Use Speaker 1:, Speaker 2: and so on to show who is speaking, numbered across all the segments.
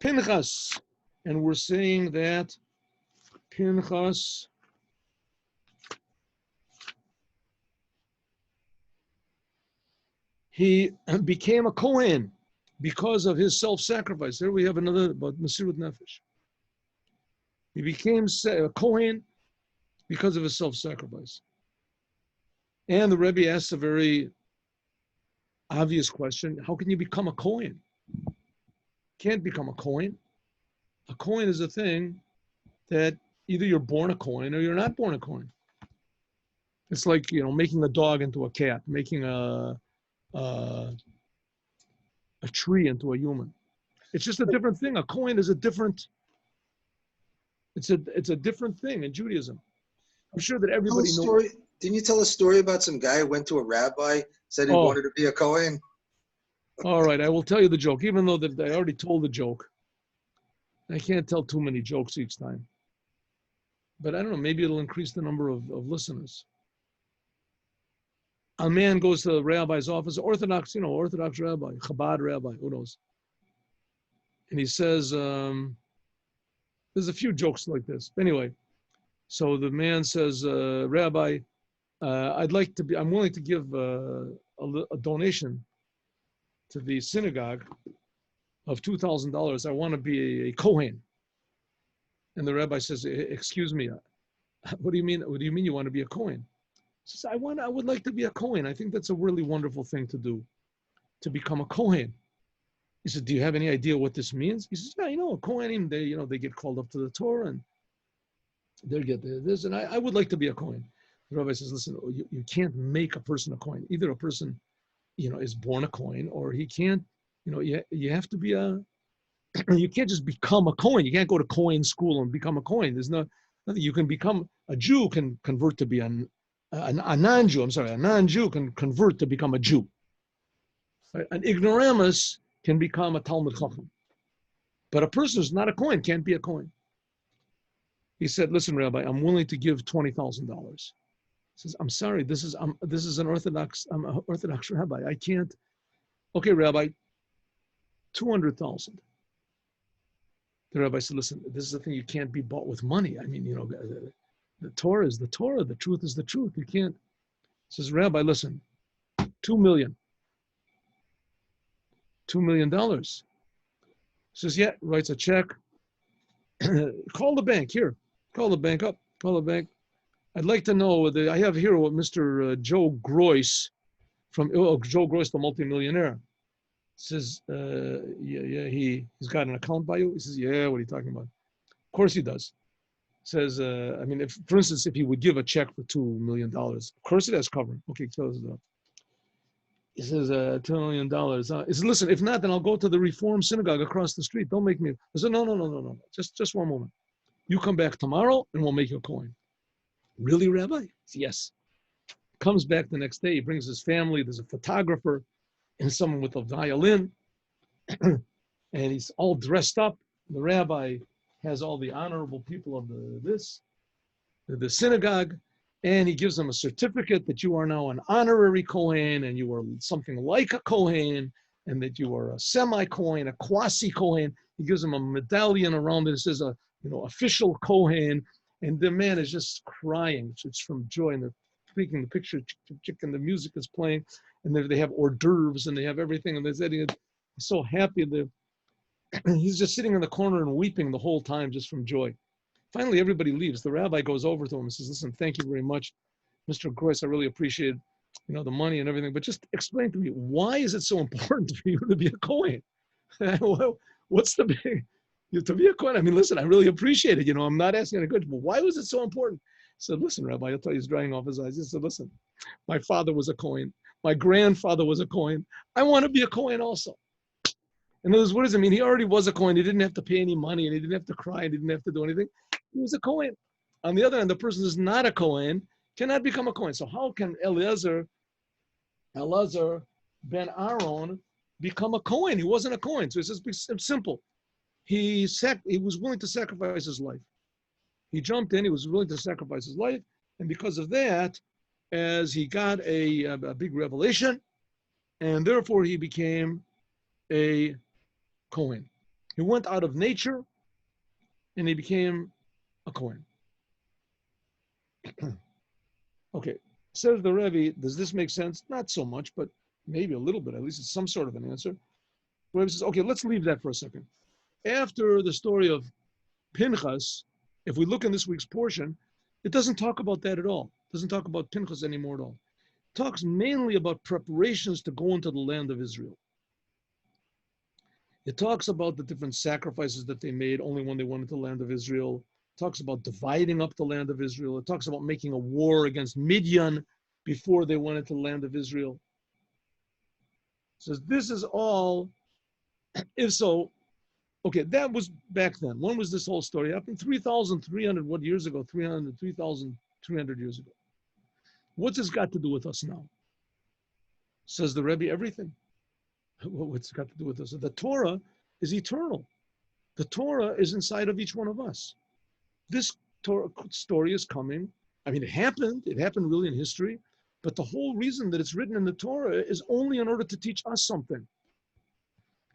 Speaker 1: Pinchas, and we're saying that Pinchas he became a Kohen because of his self-sacrifice. There we have another about Mesirut Nefesh. He became a Kohen because of his self-sacrifice. And the Rebbe asks a very obvious question: how can you become a Kohen? Can't become a Kohen. A Kohen is a thing that either you're born a Kohen or you're not born a Kohen. It's like, making a dog into a cat, making a tree into a human. It's just a different thing. A Kohen is a different. It's a different thing in Judaism. I'm sure that everybody knows.
Speaker 2: Didn't you tell a story about some guy who went to a rabbi, said he wanted to be a Kohen?
Speaker 1: All right, I will tell you the joke, even though I already told the joke. I can't tell too many jokes each time. But I don't know, maybe it'll increase the number of listeners. A man goes to the rabbi's office, Orthodox rabbi, Chabad rabbi, who knows? And he says, there's a few jokes like this. Anyway, so the man says, Rabbi, I'm willing to give a donation to the synagogue of $2,000. I want to be a Kohen. And the rabbi says, excuse me, what do you mean? What do you mean you want to be a Kohen? He says, I would like to be a Kohen. I think that's a really wonderful thing to do, to become a Kohen. He said, do you have any idea what this means? He says, yeah, a Kohanim, they get called up to the Torah and they get this, and I would like to be a Kohen. The rabbi says, listen, you can't make a person a Kohen. Either a person, is born a Kohen, or he can't, you have to be you can't just become a Kohen. You can't go to Kohen school and become a Kohen. There's nothing. You can become, a Jew can convert to be a non-Jew. A non-Jew can convert to become a Jew. Right? An ignoramus can become a Talmud Chacham. But a person who's not a Kohen can't be a Kohen. He said, listen, Rabbi, I'm willing to give $20,000. He says, I'm sorry, this is an Orthodox rabbi. I can't. Okay, Rabbi, 200,000. The rabbi said, listen, this is the thing, you can't be bought with money. I mean, the Torah is the Torah, the truth is the truth. You can't. He says, Rabbi, listen, $2 million. $2 million. He says, yeah, writes a check. Call the bank here. Call the bank up. Call the bank. I'd like to know I have here what Mr. Joe Groys Joe Groys, the multimillionaire, says, he's got an account by you. He says, yeah, what are you talking about? Of course he does. Says, for instance, if he would give a check for $2 million, of course it has covering. Okay, tell us that. He says, $2 million. He says, listen, if not, then I'll go to the Reform Synagogue across the street. Don't make me. I said, no. Just one moment. You come back tomorrow and we'll make you a Kohen. Really, Rabbi? Says, yes. Comes back the next day. He brings his family. There's a photographer and someone with a violin. And he's all dressed up. The rabbi has all the honorable people of the synagogue. And he gives them a certificate that you are now an honorary Kohen and you are something like a Kohen and that you are a semi-Kohen, a quasi-Kohen. He gives them a medallion around it. It says, official Kohen. And the man is just crying. It's from joy. And they're taking the picture, and the music is playing. And they have hors d'oeuvres and they have everything. And they're so happy. He's just sitting in the corner and weeping the whole time just from joy. Finally, everybody leaves. The rabbi goes over to him and says, listen, thank you very much, Mr. Groys. I really appreciate, the money and everything, but just explain to me, why is it so important for you to be a Kohen? What's the big, to be a Kohen? I mean, listen, I really appreciate it. I'm not asking any questions, but why was it so important? He said, listen, Rabbi, I'll tell you, he's drying off his eyes. He said, listen, my father was a Kohen. My grandfather was a Kohen. I want to be a Kohen also. In other words, what does it mean? He already was a Kohen. He didn't have to pay any money and he didn't have to cry and he didn't have to do anything. He was a Kohen. On the other hand, the person who's not a Kohen cannot become a Kohen. So how can Elazar ben Aaron become a Kohen? He wasn't a Kohen. So it's simple. He was willing to sacrifice his life. He jumped in. He was willing to sacrifice his life. And because of that, as he got a big revelation, and therefore he became a Kohen. He went out of nature and he became a Kohen. Okay, says the Rebbe, does this make sense? Not so much, but maybe a little bit. At least it's some sort of an answer. The Rebbe says, okay, let's leave that for a second. After the story of Pinchas, if we look in this week's portion, it doesn't talk about that at all. It doesn't talk about Pinchas anymore at all. It talks mainly about preparations to go into the land of Israel. It talks about the different sacrifices that they made only when they went into the land of Israel. It talks about dividing up the land of Israel. It talks about making a war against Midian before they went into the land of Israel. It says this is all, if so, okay, that was back then. When was this whole story happening? 3,300 what years ago? 3,300 years ago. What's this got to do with us now? Says the Rebbe, everything. What's it got to do with us? The Torah is eternal. The Torah is inside of each one of us. This Torah story is coming. I mean, it happened really in history, but the whole reason that it's written in the Torah is only in order to teach us something.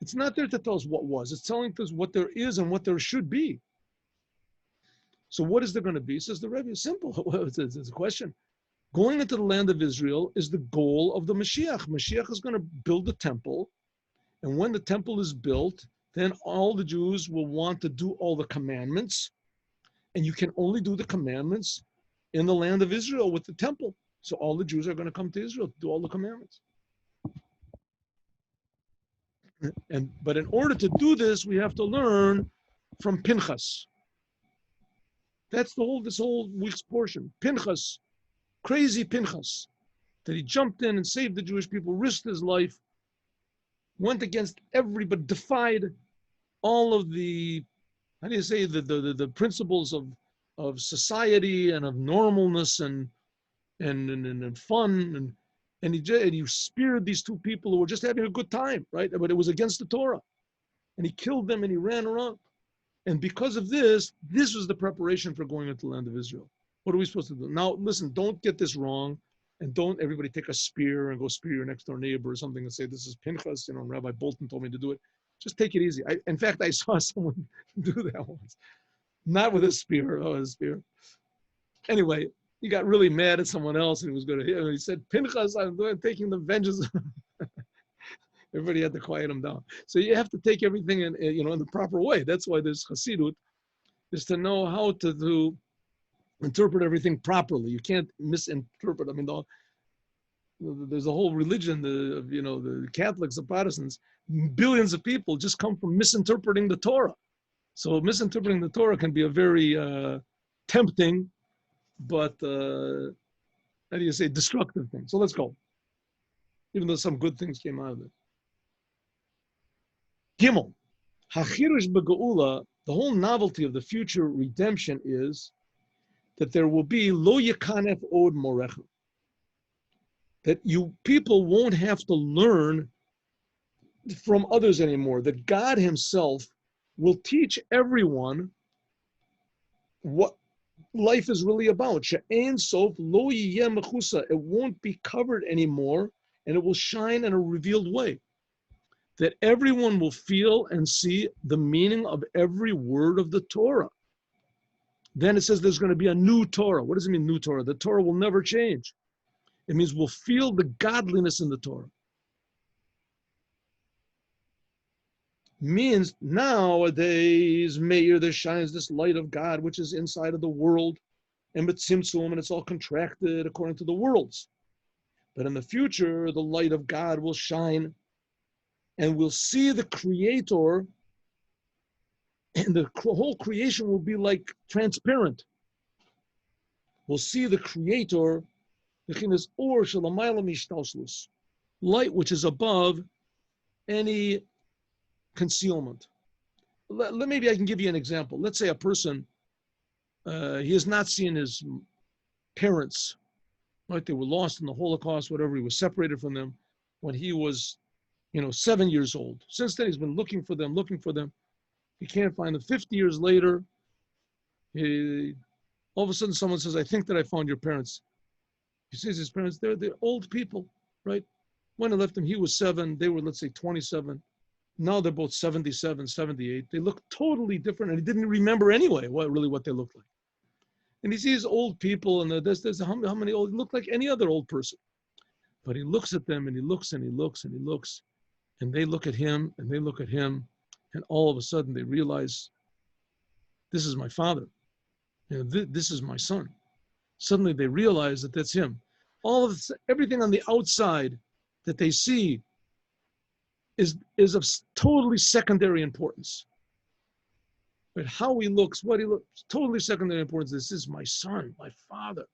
Speaker 1: It's not there to tell us what was. It's telling us what there is and what there should be. So what is there going to be? Says the Rebbe, it's simple. It's a question. Going into the land of Israel is the goal of the Mashiach. Mashiach is going to build the temple. And when the temple is built, then all the Jews will want to do all the commandments. And you can only do the commandments in the land of Israel with the temple. So all the Jews are going to come to Israel to do all the commandments. But in order to do this, we have to learn from Pinchas. That's this whole week's portion. Pinchas, crazy Pinchas, that he jumped in and saved the Jewish people, risked his life, went against everybody, defied all of the, how do you say, the principles of society and of normalness and fun, and he speared these two people who were just having a good time, right? But it was against the Torah. And he killed them and he ran around. And because of this was the preparation for going into the land of Israel. What are we supposed to do? Now, listen, don't get this wrong. And don't everybody take a spear and go spear your next door neighbor or something and say, this is Pinchas, and Rabbi Bolton told me to do it. Just take it easy. In fact, I saw someone do that once. Not with a spear. Oh, a spear. Anyway, he got really mad at someone else and he was going to hit him. He said, Pinchas, I'm taking the vengeance. Everybody had to quiet him down. So you have to take everything in the proper way. That's why there's Chassidut, is to know how to interpret everything properly. You can't misinterpret. I mean, there's a whole religion, the Catholics, the Protestants, billions of people just come from misinterpreting the Torah. So misinterpreting the Torah can be a very tempting, but how do you say, destructive thing. So let's go. Even though some good things came out of it. Gimel, Hachirush B'Geula, the whole novelty of the future redemption is that there will be Lo Yekanef Od Morecha. That you people won't have to learn from others anymore. That God himself will teach everyone what life is really about. She'ein sof lo yiyeh mechusa. It won't be covered anymore, and it will shine in a revealed way. That everyone will feel and see the meaning of every word of the Torah. Then it says there's going to be a new Torah. What does it mean, new Torah? The Torah will never change. It means we'll feel the godliness in the Torah. Means nowadays, Meir, there shines this light of God, which is inside of the world, and B'tzimtzum, and it's all contracted according to the worlds. But in the future, the light of God will shine, and we'll see the Creator, and the whole creation will be like transparent. We'll see the Creator, light which is above any concealment. Maybe I can give you an example. Let's say a person, he has not seen his parents, right? They were lost in the Holocaust, whatever. He was separated from them when he was, 7 years old. Since then, he's been looking for them. He can't find them. 50 years later, all of a sudden someone says, I think that I found your parents. He sees his parents, they're old people, right? When I left them, he was 7, they were, let's say, 27. Now they're both 77, 78. They look totally different, and he didn't remember anyway what they looked like. And he sees old people, and there's how many old, look like any other old person. But he looks at them, and he looks, and he looks, and he looks, and they look at him, and they look at him, and all of a sudden they realize, this is my father. This is my son. Suddenly they realize that that's him. Everything on the outside that they see is of totally secondary importance. But how he looks, what he looks, totally secondary importance. This is my son, my father.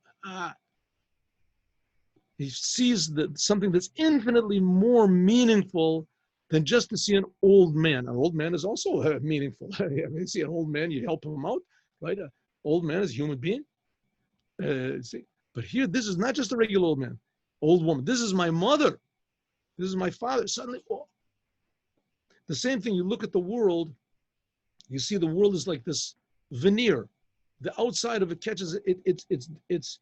Speaker 1: He sees something that's infinitely more meaningful than just to see an old man. An old man is also meaningful. I mean, you see an old man, you help him out, right? An old man is a human being. But here, this is not just a regular old man, old woman. This is my mother. This is my father. Suddenly, the same thing. You look at the world. You see the world is like this veneer. The outside of it catches it. It's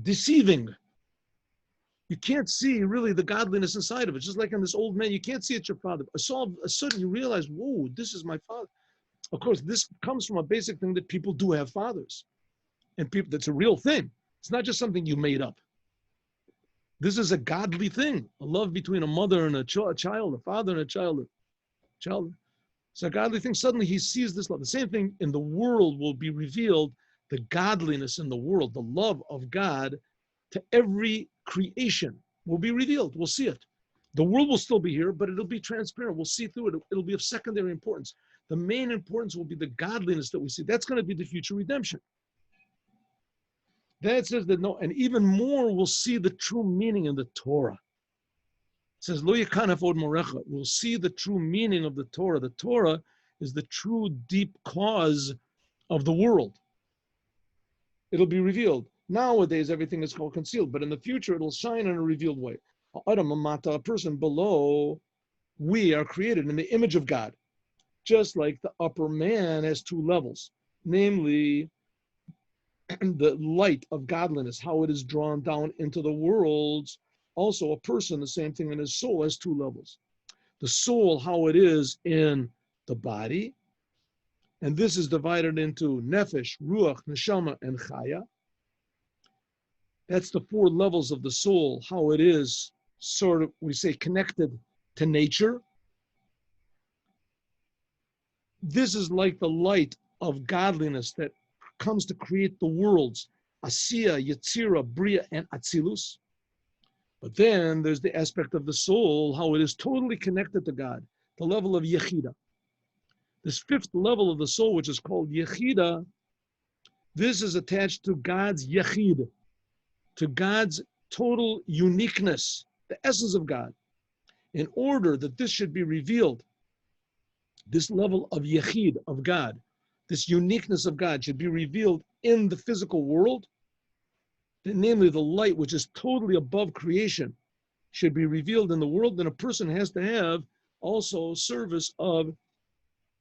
Speaker 1: deceiving. You can't see really the godliness inside of it. Just like in this old man, you can't see it's your father. All of a sudden you realize, whoa, this is my father. Of course, this comes from a basic thing that people do have fathers. And people, that's a real thing. It's not just something you made up. This is a godly thing. A love between a mother and a child, a father and a child. It's a godly thing. Suddenly he sees this love. The same thing in the world will be revealed, the godliness in the world, the love of God to every creation will be revealed. We'll see it. The world will still be here, but it'll be transparent. We'll see through it. It'll be of secondary importance. The main importance will be the godliness that we see. That's going to be the future redemption. That says that no, and even more, we'll see the true meaning in the Torah. It says, Lo yakanaf od morecha. We'll see the true meaning of the Torah. The Torah is the true deep cause of the world. It'll be revealed. Nowadays, everything is called concealed, but in the future, it'll shine in a revealed way. A person below, we are created in the image of God. Just like the upper man has two levels, namely the light of godliness, how it is drawn down into the worlds. Also, a person, the same thing in his soul, has two levels. The soul, how it is in the body, and this is divided into nefesh, ruach, neshama, and chaya. That's the four levels of the soul, how it is sort of, we say, connected to nature. This is like the light of godliness that comes to create the worlds, Asiya, Yetzira, Bria, and Atzilus. But then there's the aspect of the soul, how it is totally connected to God, the level of Yechida. This fifth level of the soul, which is called Yechida, this is attached to God's Yechid, to God's total uniqueness, the essence of God. In order that this should be revealed, this level of Yechid, of God, this uniqueness of God should be revealed in the physical world, namely the light which is totally above creation should be revealed in the world, then a person has to have also service of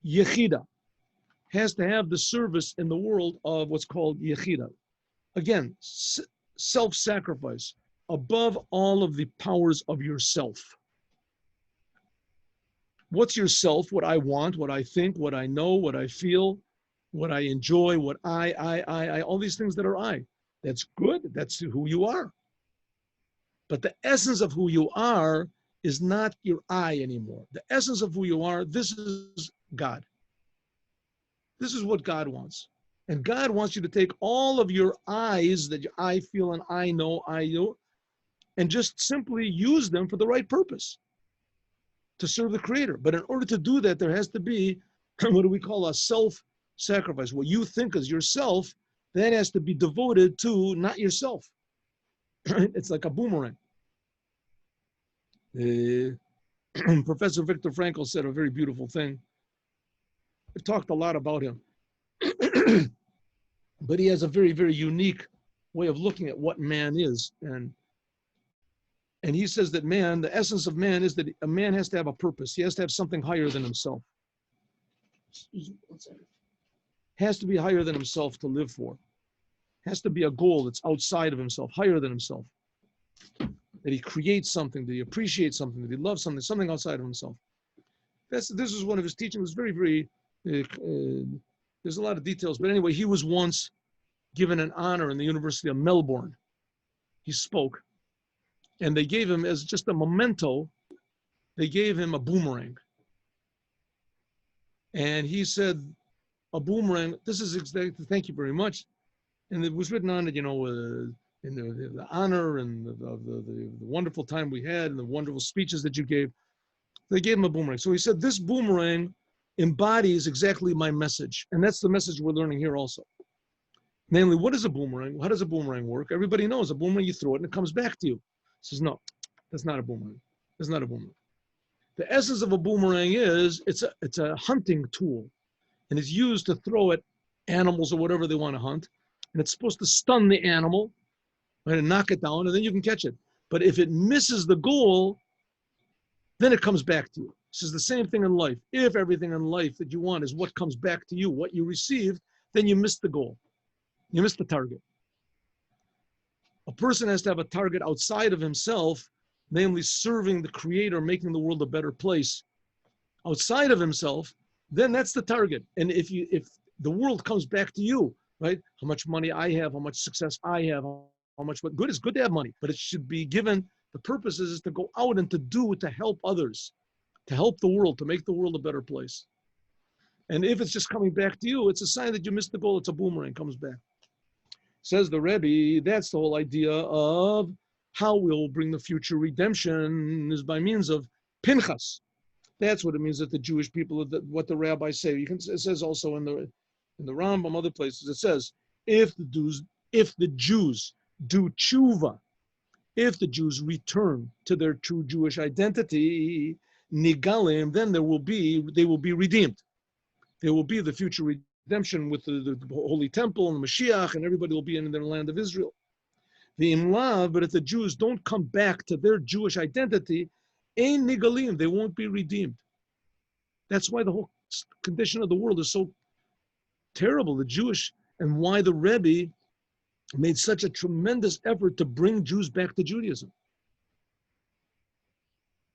Speaker 1: Yechida, has to have the service in the world of what's called Yechida. Again, self-sacrifice above all of the powers of yourself. What's yourself? What I want, what I think, what I know, what I feel, what I enjoy, what I, all these things that are I. That's good. That's who you are. But the essence of who you are is not your I anymore. The essence of who you are, this is God. This is what God wants. And God wants you to take all of your I's that I feel and I know, I do, and just simply use them for the right purpose, to serve the Creator. But in order to do that, there has to be what do we call a self-sacrifice. What you think is yourself, that has to be devoted to not yourself. It's like a boomerang. Professor Viktor Frankl said a very beautiful thing. I've talked a lot about him. But he has a very, very unique way of looking at what man is. And he says that man, the essence of man is that a man has to have a purpose. He has to have something higher than himself. Has to be higher than himself to live for. Has to be a goal that's outside of himself, higher than himself. that he creates something, that he appreciates something, that he loves something, something outside of himself. This is one of his teachings. It was very, very, there's a lot of details. But anyway, he was once given an honor in the University of Melbourne. He spoke. And they gave him, as just a memento, they gave him a boomerang. And he said, a boomerang, this is exactly, thank you very much. And it was written on it, in the honor and the wonderful time we had and the wonderful speeches that you gave. They gave him a boomerang. So he said, this boomerang embodies exactly my message. And that's the message we're learning here also. Namely, what is a boomerang? How does a boomerang work? Everybody knows a boomerang, you throw it and it comes back to you. He says, no, that's not a boomerang. That's not a boomerang. The essence of a boomerang is it's a hunting tool. And it's used to throw at animals or whatever they want to hunt. And it's supposed to stun the animal, right, and knock it down, and then you can catch it. But if it misses the goal, then it comes back to you. This is the same thing in life. If everything in life that you want is what comes back to you, what you received, then you missed the goal. You missed the target. A person has to have a target outside of himself, namely serving the Creator, making the world a better place. Outside of himself, then that's the target. And if the world comes back to you, right? How much money I have, how much success I have, how much what good. It's good to have money, but it should be given. The purpose is to go out and to help others, to help the world, to make the world a better place. And if it's just coming back to you, it's a sign that you missed the goal. It's a boomerang, comes back. Says the Rebbe, that's the whole idea of how we'll bring the future redemption is by means of Pinchas. That's what it means that the Jewish people, what the rabbis say. It says also in the Rambam, other places, it says, if the Jews do tshuva, if the Jews return to their true Jewish identity, nigalim, then they will be redeemed. There will be the future redemption with the Holy Temple and the Mashiach, and everybody will be in their land of Israel. The imlav, but if the Jews don't come back to their Jewish identity, ein nigalim, they won't be redeemed. That's why the whole condition of the world is so terrible, the Jewish, and why the Rebbe made such a tremendous effort to bring Jews back to Judaism.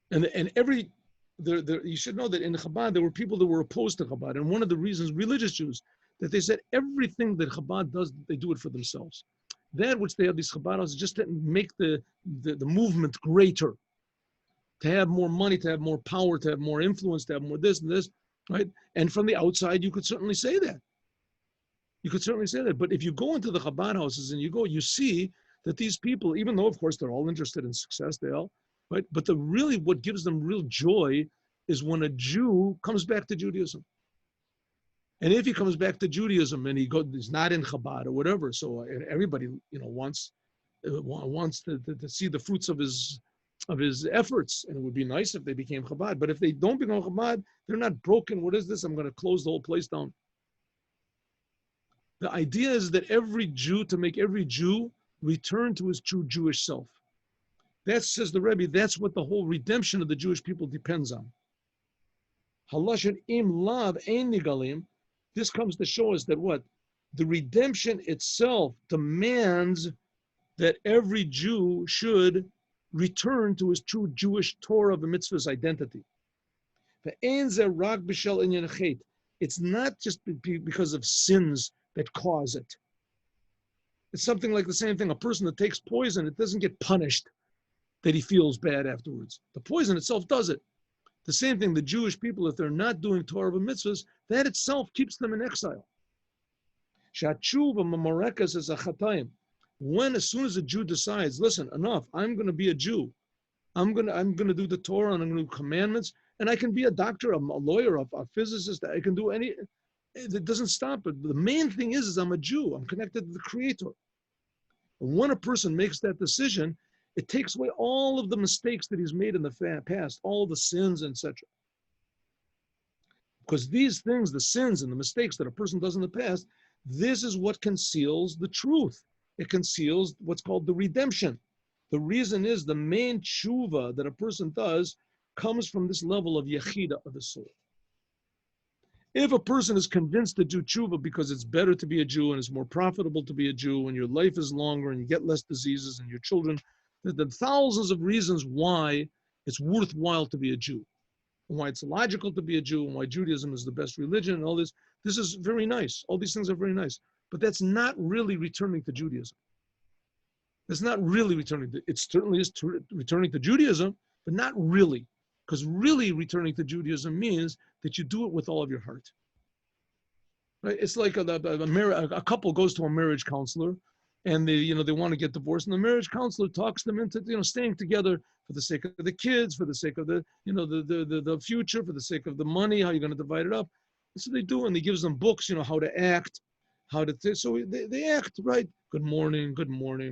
Speaker 1: And you should know that in Chabad, there were people that were opposed to Chabad. And one of the reasons, religious Jews, that they said everything that Chabad does, they do it for themselves. That which they have these Chabad houses just to make the movement greater, to have more money, to have more power, to have more influence, to have more this and this, right? And from the outside, you could certainly say that. You could certainly say that. But if you go into the Chabad houses and you see that these people, even though, of course, they're all interested in success, they all, right? But what gives them real joy is when a Jew comes back to Judaism. And if he comes back to Judaism and he's not in Chabad or whatever, so everybody, wants to see the fruits of his efforts, and it would be nice if they became Chabad. But if they don't become Chabad, they're not broken. What is this? I'm going to close the whole place down. The idea is that to make every Jew return to his true Jewish self. That, says the Rebbe, that's what the whole redemption of the Jewish people depends on. Halashon im lav ein nigalim. This comes to show us that what? The redemption itself demands that every Jew should return to his true Jewish Torah of the mitzvah's identity. It's not just because of sins that cause it. It's something like the same thing. A person that takes poison, it doesn't get punished that he feels bad afterwards. The poison itself does it. The same thing, the Jewish people, if they're not doing Torah and mitzvahs, that itself keeps them in exile. When, as soon as a Jew decides, listen, enough, I'm going to be a Jew. I'm going to do the Torah and I'm going to do commandments, and I can be a doctor, a lawyer, a physicist, I can do any, it doesn't stop it. The main thing is I'm a Jew. I'm connected to the Creator. And when a person makes that decision, it takes away all of the mistakes that he's made in the past, all the sins, etc. Because these things, the sins and the mistakes that a person does in the past, this is what conceals the truth. It conceals what's called the redemption. The reason is the main tshuva that a person does comes from this level of yechida of the soul. If a person is convinced to do tshuva because it's better to be a Jew and it's more profitable to be a Jew and your life is longer and you get less diseases and your children There are thousands of reasons why it's worthwhile to be a Jew, and why it's logical to be a Jew, and why Judaism is the best religion, and all this. This is very nice. All these things are very nice. But that's not really returning to Judaism. That's not really returning to, it certainly is returning to Judaism, but not really. Because really returning to Judaism means that you do it with all of your heart. Right? It's like a couple goes to a marriage counselor, and they want to get divorced, and the marriage counselor talks them into staying together for the sake of the kids, for the sake of the future, for the sake of the money, how you're going to divide it up. And so they do, and he gives them books, how to act, so they act, right? Good morning,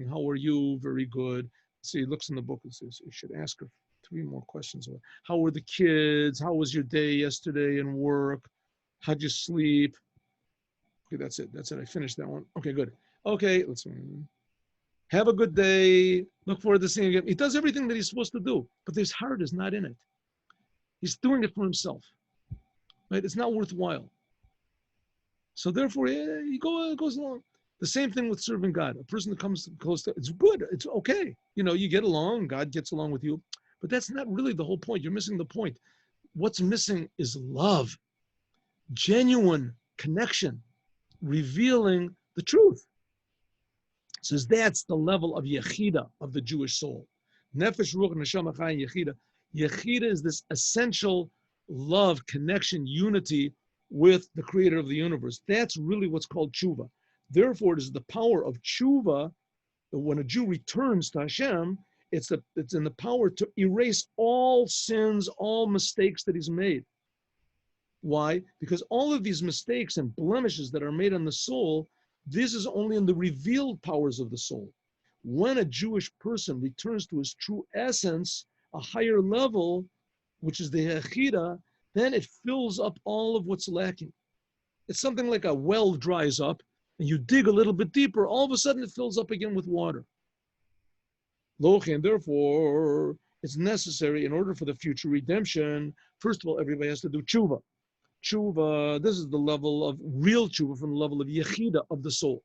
Speaker 1: how are you? Very good. So he looks in the book and says, you should ask her 3 more questions. How were the kids? How was your day yesterday in work? How'd you sleep? Okay, that's it. I finished that one. Okay, good. Okay, let's have a good day. Look forward to seeing you again. He does everything that he's supposed to do, but his heart is not in it. He's doing it for himself. Right? It's not worthwhile. So therefore, it goes along. The same thing with serving God. A person that comes close to, it's good. It's okay. You get along. God gets along with you. But that's not really the whole point. You're missing the point. What's missing is love, genuine connection, revealing the truth. It says that's the level of Yechida, of the Jewish soul. Nefesh, Ruach, Neshama, Chai, Yechida. Yechida is this essential love, connection, unity with the creator of the universe. That's really what's called tshuva. Therefore, it is the power of tshuva that when a Jew returns to Hashem, it's in the power to erase all sins, all mistakes that he's made. Why? Because all of these mistakes and blemishes that are made on the soul, this is only in the revealed powers of the soul. When a Jewish person returns to his true essence, a higher level, which is the Yechida, then it fills up all of what's lacking. It's something like a well dries up, and you dig a little bit deeper, all of a sudden it fills up again with water. And therefore, it's necessary in order for the future redemption, first of all, everybody has to do tshuva. Tshuva, this is the level of real tshuva from the level of Yechida of the soul.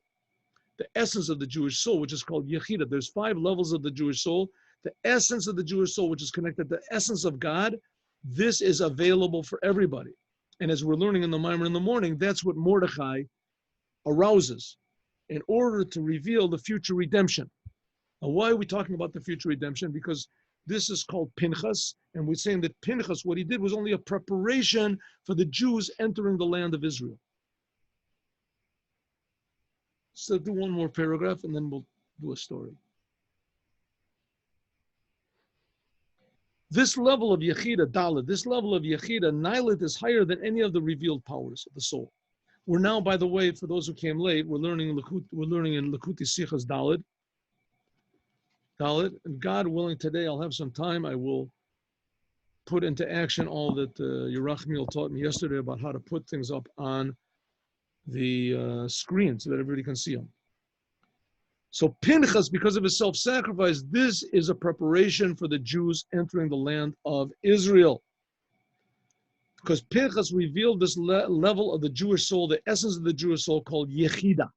Speaker 1: The essence of the Jewish soul, which is called Yechida. There's 5 levels of the Jewish soul. The essence of the Jewish soul, which is connected to the essence of God, this is available for everybody. And as we're learning in the Mimer in the morning, that's what Mordechai arouses in order to reveal the future redemption. Now, why are we talking about the future redemption? Because this is called Pinchas, and we're saying that Pinchas, what he did was only a preparation for the Jews entering the land of Israel. So do one more paragraph, and then we'll do a story. This level of Yechida, Dalet, this level of Yechida, Nilet, is higher than any of the revealed powers of the soul. We're now, by the way, for those who came late, we're learning in Likkutei Sichas Dalet, and God willing, today I'll have some time. I will put into action all that Yerachmiel taught me yesterday about how to put things up on the screen so that everybody can see them. So Pinchas, because of his self-sacrifice, this is a preparation for the Jews entering the land of Israel. Because Pinchas revealed this level of the Jewish soul, the essence of the Jewish soul called Yechida.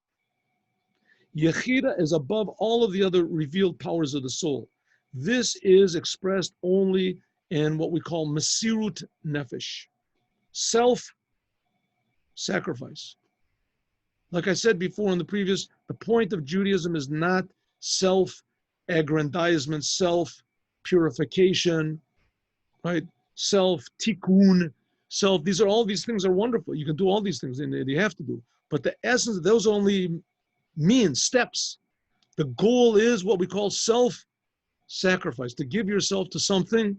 Speaker 1: Yechida is above all of the other revealed powers of the soul. This is expressed only in what we call Mesirut Nefesh, self-sacrifice. Like I said before in the previous, the point of Judaism is not self-aggrandizement, self-purification, right? Self-tikkun, all these things are wonderful. You can do all these things, and you have to do. But the essence, those only means, steps. The goal is what we call self-sacrifice, to give yourself to something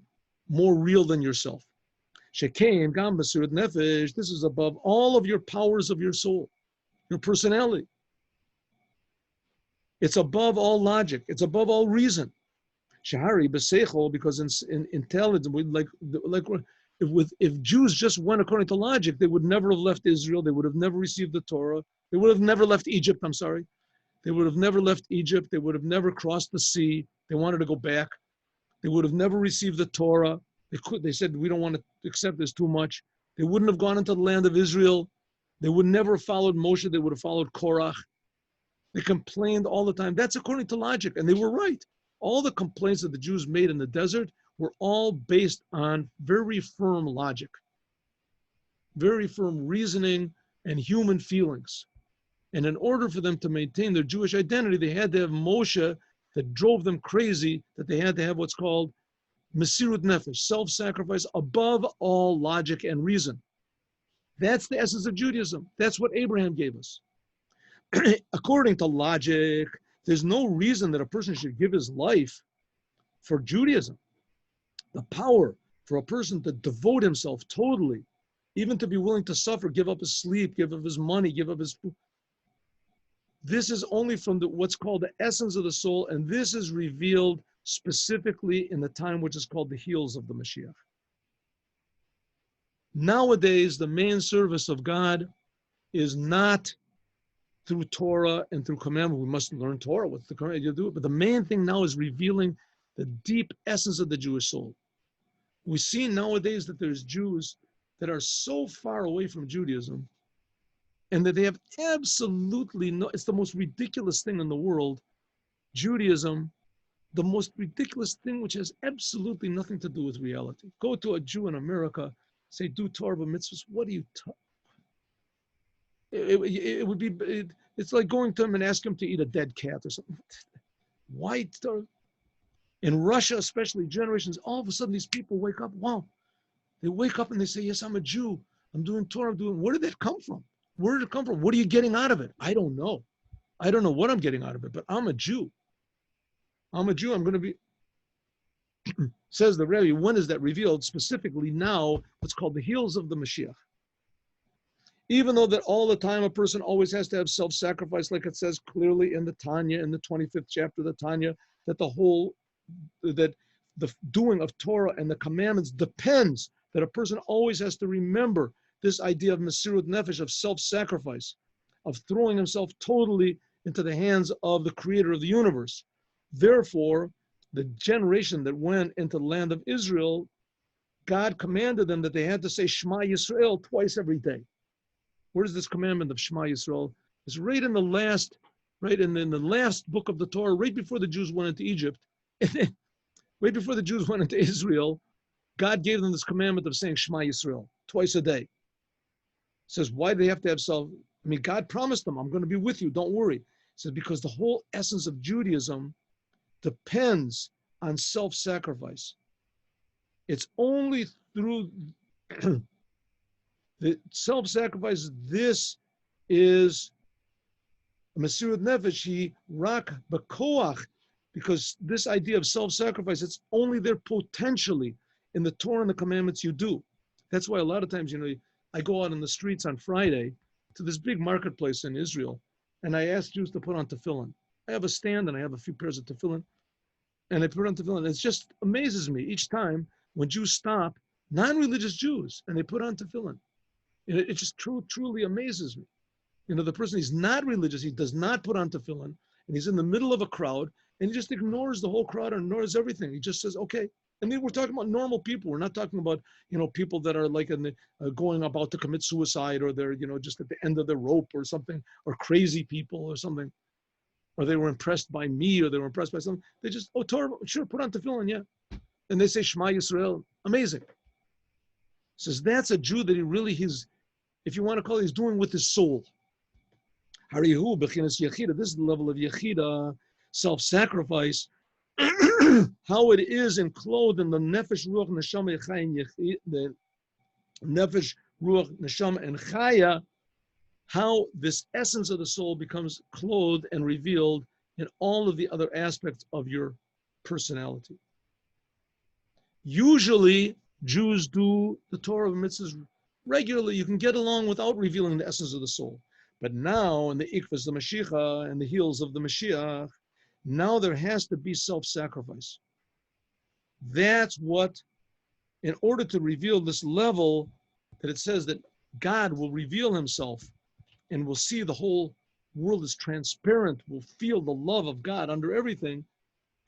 Speaker 1: more real than yourself. Shekain, Gam, Mesirut Nefesh, this is above all of your powers of your soul, your personality. It's above all logic. It's above all reason. Shahari b'seichel, because in intelligence, if Jews just went according to logic, they would never have left Israel. They would have never received the Torah. They would have never left Egypt. They would have never left Egypt. They would have never crossed the sea. They wanted to go back. They would have never received the Torah. They said, we don't want to accept this too much. They wouldn't have gone into the land of Israel. They would never have followed Moshe. They would have followed Korach. They complained all the time. That's according to logic, and they were right. All the complaints that the Jews made in the desert were all based on very firm logic, very firm reasoning, and human feelings. And in order for them to maintain their Jewish identity, they had to have Moshe that drove them crazy, that they had to have what's called Mesirut Nefesh, self-sacrifice above all logic and reason. That's the essence of Judaism. That's what Abraham gave us. According to logic, there's no reason that a person should give his life for Judaism. The power for a person to devote himself totally, even to be willing to suffer, give up his sleep, give up his money, give up his food. This is only from what's called the essence of the soul, and this is revealed specifically in the time which is called the heels of the Mashiach. Nowadays, the main service of God is not through Torah and through commandment. We must learn Torah, what's the commandment you do it. But the main thing now is revealing the deep essence of the Jewish soul. We see nowadays that there's Jews that are so far away from Judaism and that they have absolutely no, it's the most ridiculous thing in the world. Judaism, the most ridiculous thing which has absolutely nothing to do with reality. Go to a Jew in America, say, do Torah mitzvahs. What do you it would be, it's like going to him and ask him to eat a dead cat or something. Why? In Russia, especially, generations, all of a sudden these people wake up, wow. They wake up and they say, yes, I'm a Jew. I'm doing Torah, where did that come from? Where did it come from? What are you getting out of it? I don't know. I don't know what I'm getting out of it, but I'm a Jew. I'm a Jew. I'm going to be, says the Rebbe, when is that revealed? Specifically now, what's called the heels of the Mashiach. Even though that all the time a person always has to have self-sacrifice, like it says clearly in the Tanya, in the 25th chapter of the Tanya, that that the doing of Torah and the commandments depends, that a person always has to remember this idea of Mesirut Nefesh, of self-sacrifice, of throwing himself totally into the hands of the creator of the universe. Therefore, the generation that went into the land of Israel, God commanded them that they had to say Shema Yisrael twice every day. Where is this commandment of Shema Yisrael? It's right in the last, right in the last book of the Torah, right before the Jews went into Egypt. Right before the Jews went into Israel, God gave them this commandment of saying Shema Yisrael twice a day. It says, why do they have to have self? I mean, God promised them, I'm going to be with you, don't worry. It says, because the whole essence of Judaism depends on self-sacrifice. It's only through the self-sacrifice, this is Mesirut Nefesh, rak b'koach, because this idea of self-sacrifice, it's only there potentially in the Torah and the commandments you do. That's why a lot of times, I go out in the streets on Friday to this big marketplace in Israel, and I ask Jews to put on tefillin. I have a stand and I have a few pairs of tefillin, and I put on tefillin. It just amazes me each time when Jews stop, non-religious Jews, and they put on tefillin. It just truly amazes me. The person, he's not religious, he does not put on tefillin, and he's in the middle of a crowd, and he just ignores the whole crowd and ignores everything. He just says, okay. And then we're talking about normal people. We're not talking about, people that are like going about to commit suicide, or they're, just at the end of the rope or something, or crazy people or something, or they were impressed by me, or they were impressed by something. They just, oh, Torah, sure, put on tefillin, yeah. And they say Shema Yisrael, amazing. Says that's a Jew that he's, if you want to call it, he's doing with his soul. Harihu b'chinas yechida. This is the level of yechida, self-sacrifice. How it is enclosed in the nefesh, ruach, neshama, chaya, the nefesh, ruach, neshama, and chaya. How this essence of the soul becomes clothed and revealed in all of the other aspects of your personality. Usually, Jews do the Torah mitzvahs regularly. You can get along without revealing the essence of the soul. But now, in the ikvas, the Mashiach, and the heels of the Mashiach, now there has to be self-sacrifice. That's what, in order to reveal this level, that it says that God will reveal himself and will see the whole world is transparent, will feel the love of God under everything,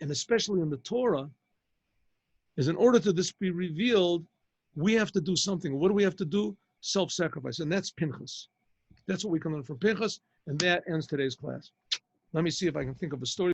Speaker 1: and especially in the Torah, is in order to this be revealed, we have to do something. What do we have to do? Self-sacrifice, and that's Pinchas. That's what we can learn from Pinchas, and that ends today's class. Let me see if I can think of a story.